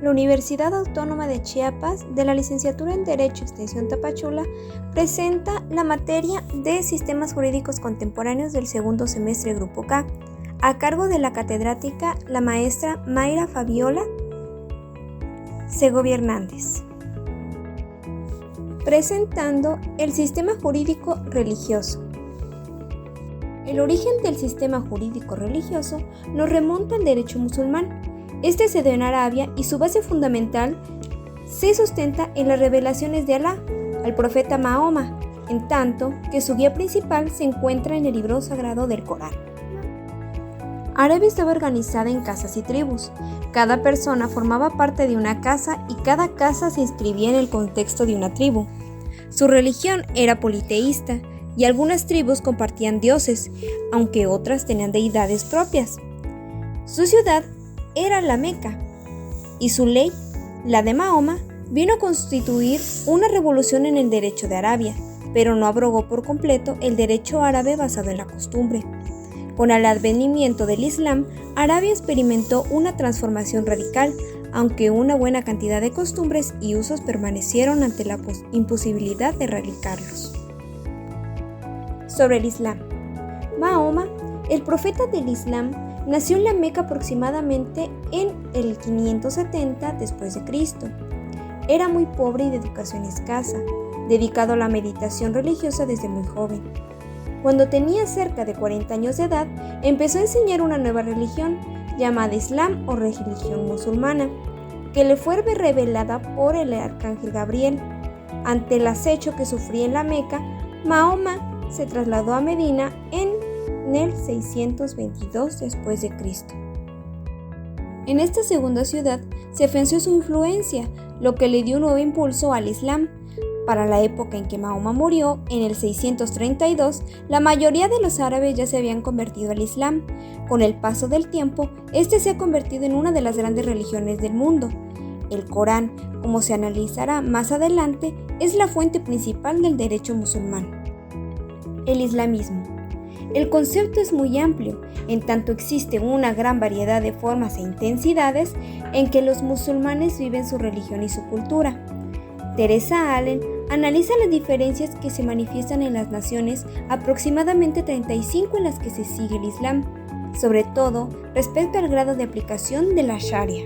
la Universidad Autónoma de Chiapas, de la Licenciatura en Derecho Extensión Tapachula, presenta la materia de Sistemas Jurídicos Contemporáneos del segundo semestre Grupo K, a cargo de la catedrática, la maestra Mayra Fabiola Segovia Hernández, presentando el sistema jurídico religioso. El origen del sistema jurídico religioso nos remonta al derecho musulmán. Este se dio en Arabia y su base fundamental se sustenta en las revelaciones de Alá al profeta Mahoma, en tanto que su guía principal se encuentra en el libro sagrado del Corán. Arabia estaba organizada en casas y tribus. Cada persona formaba parte de una casa y cada casa se inscribía en el contexto de una tribu. Su religión era politeísta y algunas tribus compartían dioses, aunque otras tenían deidades propias. Su ciudad era la Meca, y su ley, la de Mahoma, vino a constituir una revolución en el derecho de Arabia, pero no abrogó por completo el derecho árabe basado en la costumbre. Con el advenimiento del Islam, Arabia experimentó una transformación radical, aunque una buena cantidad de costumbres y usos permanecieron ante la imposibilidad de erradicarlos. Sobre el Islam. Mahoma, el profeta del Islam, nació en la Meca aproximadamente en el 570 después de Cristo. Era muy pobre y de educación escasa, dedicado a la meditación religiosa desde muy joven. Cuando tenía cerca de 40 años de edad, empezó a enseñar una nueva religión llamada Islam o religión musulmana, que le fue revelada por el arcángel Gabriel. Ante el acecho que sufría en la Meca, Mahoma se trasladó a Medina en el 622 después de Cristo. En esta segunda ciudad se afianzó su influencia, lo que le dio un nuevo impulso al Islam. Para la época en que Mahoma murió, en el 632, la mayoría de los árabes ya se habían convertido al Islam. Con el paso del tiempo, este se ha convertido en una de las grandes religiones del mundo. El Corán, como se analizará más adelante, es la fuente principal del derecho musulmán. El islamismo. El concepto es muy amplio, en tanto existe una gran variedad de formas e intensidades en que los musulmanes viven su religión y su cultura. Teresa Allen analiza las diferencias que se manifiestan en las naciones, aproximadamente 35 en las que se sigue el Islam, sobre todo respecto al grado de aplicación de la Sharia.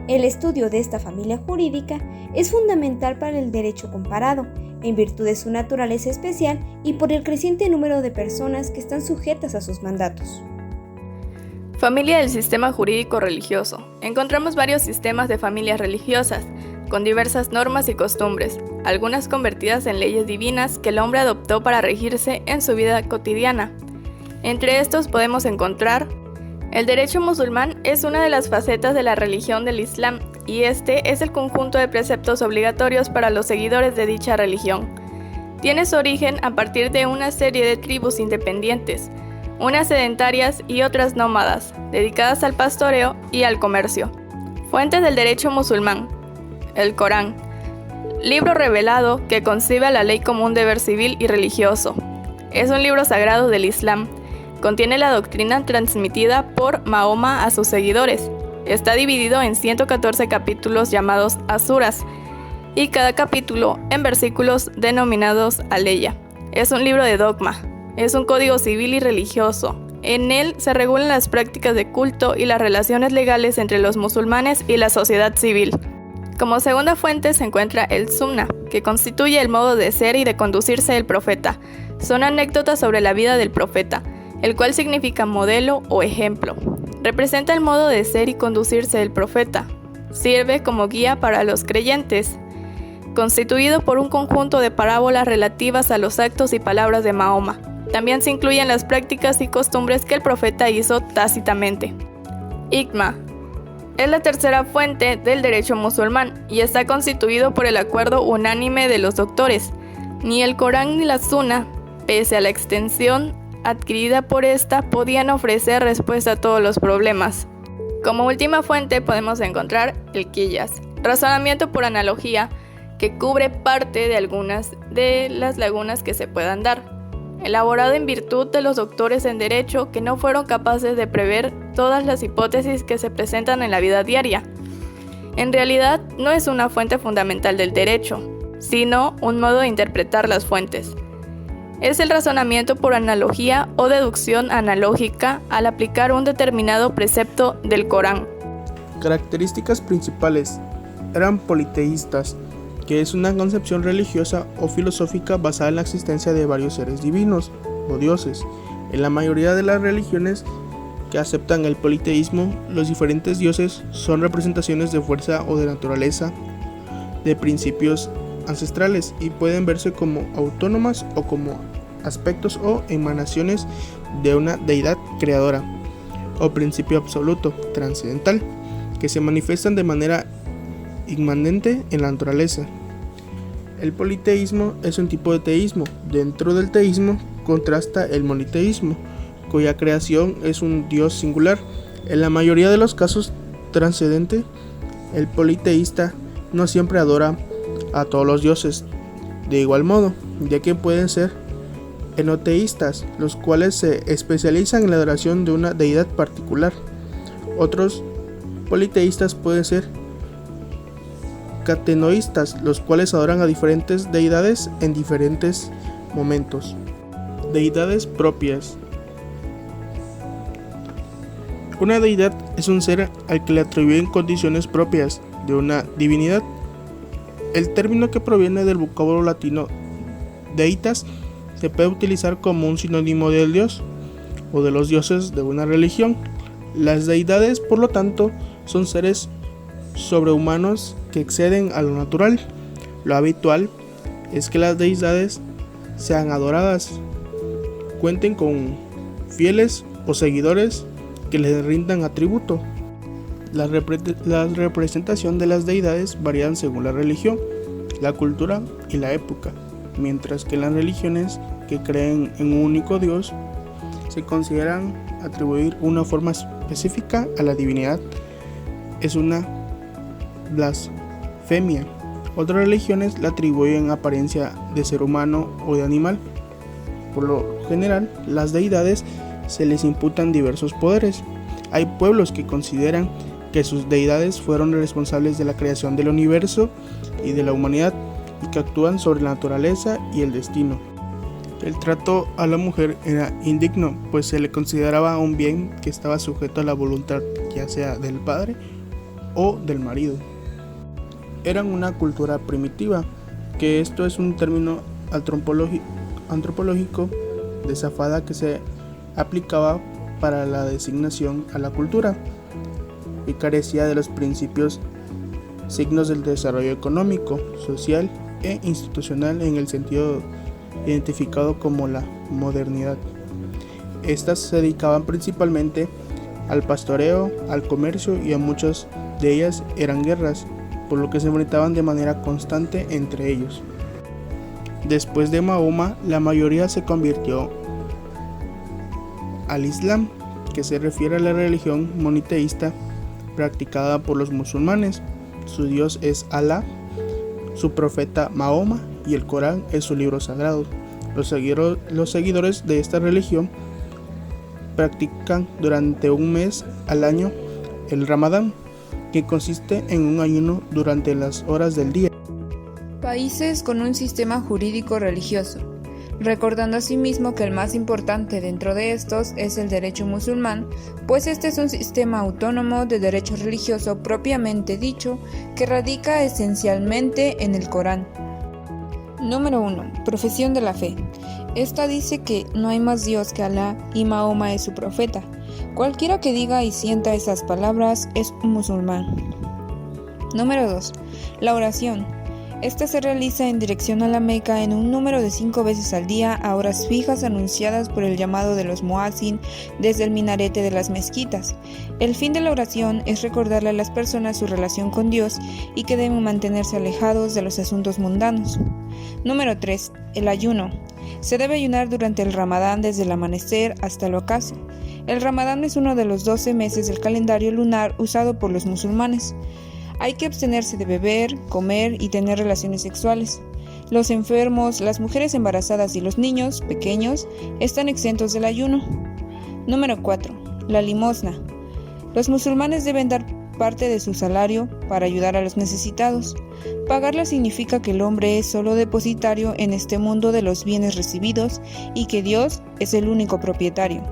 El estudio de esta familia jurídica es fundamental para el derecho comparado, en virtud de su naturaleza especial y por el creciente número de personas que están sujetas a sus mandatos. Familia del sistema jurídico religioso. Encontramos varios sistemas de familias religiosas, con diversas normas y costumbres, algunas convertidas en leyes divinas que el hombre adoptó para regirse en su vida cotidiana. Entre estos podemos encontrar el derecho musulmán. Es una de las facetas de la religión del Islam, y este es el conjunto de preceptos obligatorios para los seguidores de dicha religión. Tiene su origen a partir de una serie de tribus independientes, unas sedentarias y otras nómadas, dedicadas al pastoreo y al comercio. Fuentes del derecho musulmán. El Corán, libro revelado que concibe la ley como un deber civil y religioso. Es un libro sagrado del Islam. Contiene la doctrina transmitida por Mahoma a sus seguidores. Está dividido en 114 capítulos llamados asuras, y cada capítulo en versículos denominados aleya. Es un libro de dogma. Es un código civil y religioso. En él se regulan las prácticas de culto y las relaciones legales entre los musulmanes y la sociedad civil. Como segunda fuente se encuentra el Sunna, que constituye el modo de ser y de conducirse del profeta. Son anécdotas sobre la vida del profeta, el cual significa modelo o ejemplo. Representa el modo de ser y conducirse del profeta. Sirve como guía para los creyentes. Constituido por un conjunto de parábolas relativas a los actos y palabras de Mahoma. También se incluyen las prácticas y costumbres que el profeta hizo tácitamente. Ijma. Es la tercera fuente del derecho musulmán y está constituido por el acuerdo unánime de los doctores. Ni el Corán ni la Sunna, pese a la extensión adquirida por esta, podían ofrecer respuesta a todos los problemas. Como última fuente podemos encontrar el Qiyas, razonamiento por analogía, que cubre parte de algunas de las lagunas que se puedan dar, elaborado en virtud de los doctores en derecho que no fueron capaces de prever todas las hipótesis que se presentan en la vida diaria. En realidad, no es una fuente fundamental del derecho, sino un modo de interpretar las fuentes. Es el razonamiento por analogía o deducción analógica al aplicar un determinado precepto del Corán. Características principales. Eran politeístas, que es una concepción religiosa o filosófica basada en la existencia de varios seres divinos o dioses. En la mayoría de las religiones que aceptan el politeísmo, los diferentes dioses son representaciones de fuerza o de naturaleza, de principios ancestrales, y pueden verse como autónomas o como aspectos o emanaciones de una deidad creadora o principio absoluto, trascendental, que se manifiestan de manera inmanente en la naturaleza. El politeísmo es un tipo de teísmo. Dentro del teísmo contrasta el moniteísmo, cuya creación es un dios singular. En la mayoría de los casos trascendente, el politeísta no siempre adora a todos los dioses de igual modo, ya que pueden ser enoteístas, los cuales se especializan en la adoración de una deidad particular. Otros politeístas pueden ser catenoístas, los cuales adoran a diferentes deidades en diferentes momentos. Deidades propias. Una deidad es un ser al que le atribuyen condiciones propias de una divinidad. El término, que proviene del vocablo latino deitas, se puede utilizar como un sinónimo del dios o de los dioses de una religión. Las deidades, por lo tanto, son seres sobrehumanos que exceden a lo natural. Lo habitual es que las deidades sean adoradas, cuenten con fieles o seguidores que les rindan atributo. La representación de las deidades varían según la religión, la cultura y la época, mientras que las religiones que creen en un único Dios se consideran atribuir una forma específica a la divinidad. Es una blasfemia. Otras religiones le atribuyen apariencia de ser humano o de animal. Por lo general, las deidades se les imputan diversos poderes. Hay pueblos que consideran que sus deidades fueron responsables de la creación del universo y de la humanidad, y que actúan sobre la naturaleza y el destino. El trato a la mujer era indigno, pues se le consideraba un bien que estaba sujeto a la voluntad, ya sea del padre o del marido. Eran una cultura primitiva, que esto es un término antropológico de zafada que se aplicaba para la designación a la cultura, y carecía de los principios signos del desarrollo económico, social e institucional en el sentido identificado como la modernidad. Estas se dedicaban principalmente al pastoreo, al comercio, y a muchas de ellas eran guerras, por lo que se enfrentaban de manera constante entre ellos. Después de Mahoma, la mayoría se convirtió al Islam, que se refiere a la religión moniteísta practicada por los musulmanes. Su dios es Alá, su profeta Mahoma, y el Corán es su libro sagrado. Los seguidores de esta religión practican durante un mes al año el Ramadán, que consiste en un ayuno durante las horas del día. Países con un sistema jurídico religioso, recordando asimismo que el más importante dentro de estos es el derecho musulmán, pues este es un sistema autónomo de derecho religioso propiamente dicho, que radica esencialmente en el Corán. Número 1. Profesión de la fe. Esta dice que no hay más Dios que Alá y Mahoma es su profeta. Cualquiera que diga y sienta esas palabras es un musulmán. Número 2. La oración. Esta se realiza en dirección a la Meca en un número de 5 veces al día a horas fijas anunciadas por el llamado de los muazzin desde el minarete de las mezquitas. El fin de la oración es recordarle a las personas su relación con Dios y que deben mantenerse alejados de los asuntos mundanos. Número 3. El ayuno. Se debe ayunar durante el Ramadán desde el amanecer hasta el ocaso. El Ramadán es uno de los 12 meses del calendario lunar usado por los musulmanes. Hay que abstenerse de beber, comer y tener relaciones sexuales. Los enfermos, las mujeres embarazadas y los niños pequeños están exentos del ayuno. Número 4. La limosna. Los musulmanes deben dar parte de su salario para ayudar a los necesitados. Pagarla significa que el hombre es solo depositario en este mundo de los bienes recibidos y que Dios es el único propietario.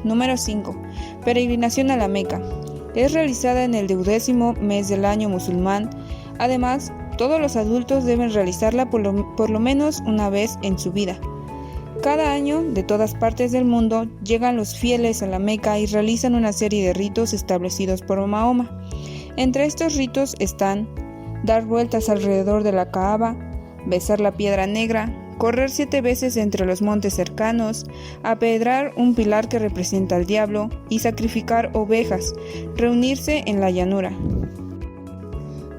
Número 5. Peregrinación a la Meca. Es realizada en el 10º mes del año musulmán. Además, todos los adultos deben realizarla por lo menos una vez en su vida. Cada año, de todas partes del mundo, llegan los fieles a la Meca y realizan una serie de ritos establecidos por Mahoma. Entre estos ritos están dar vueltas alrededor de la Kaaba, besar la piedra negra, correr 7 veces entre los montes cercanos, apedrear un pilar que representa al diablo y sacrificar ovejas, reunirse en la llanura.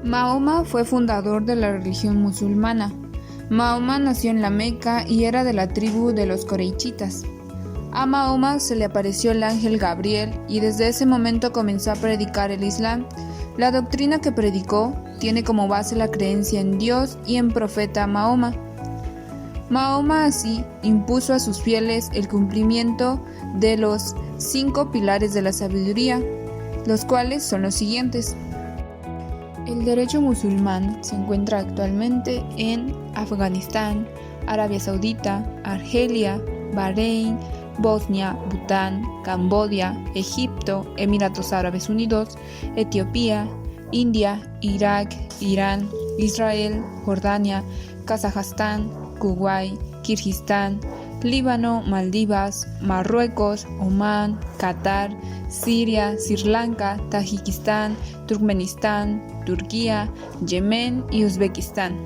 Mahoma fue fundador de la religión musulmana. Mahoma nació en la Meca y era de la tribu de los coreichitas. A Mahoma se le apareció el ángel Gabriel y desde ese momento comenzó a predicar el Islam. La doctrina que predicó tiene como base la creencia en Dios y en profeta Mahoma. Mahoma así impuso a sus fieles el cumplimiento de los 5 pilares de la sabiduría, los cuales son los siguientes. El derecho musulmán se encuentra actualmente en Afganistán, Arabia Saudita, Argelia, Bahrein, Bosnia, Bután, Camboya, Egipto, Emiratos Árabes Unidos, Etiopía, India, Irak, Irán, Israel, Jordania, Kazajstán, Kuwait, Kirguistán, Líbano, Maldivas, Marruecos, Omán, Qatar, Siria, Sri Lanka, Tayikistán, Turkmenistán, Turquía, Yemen y Uzbekistán.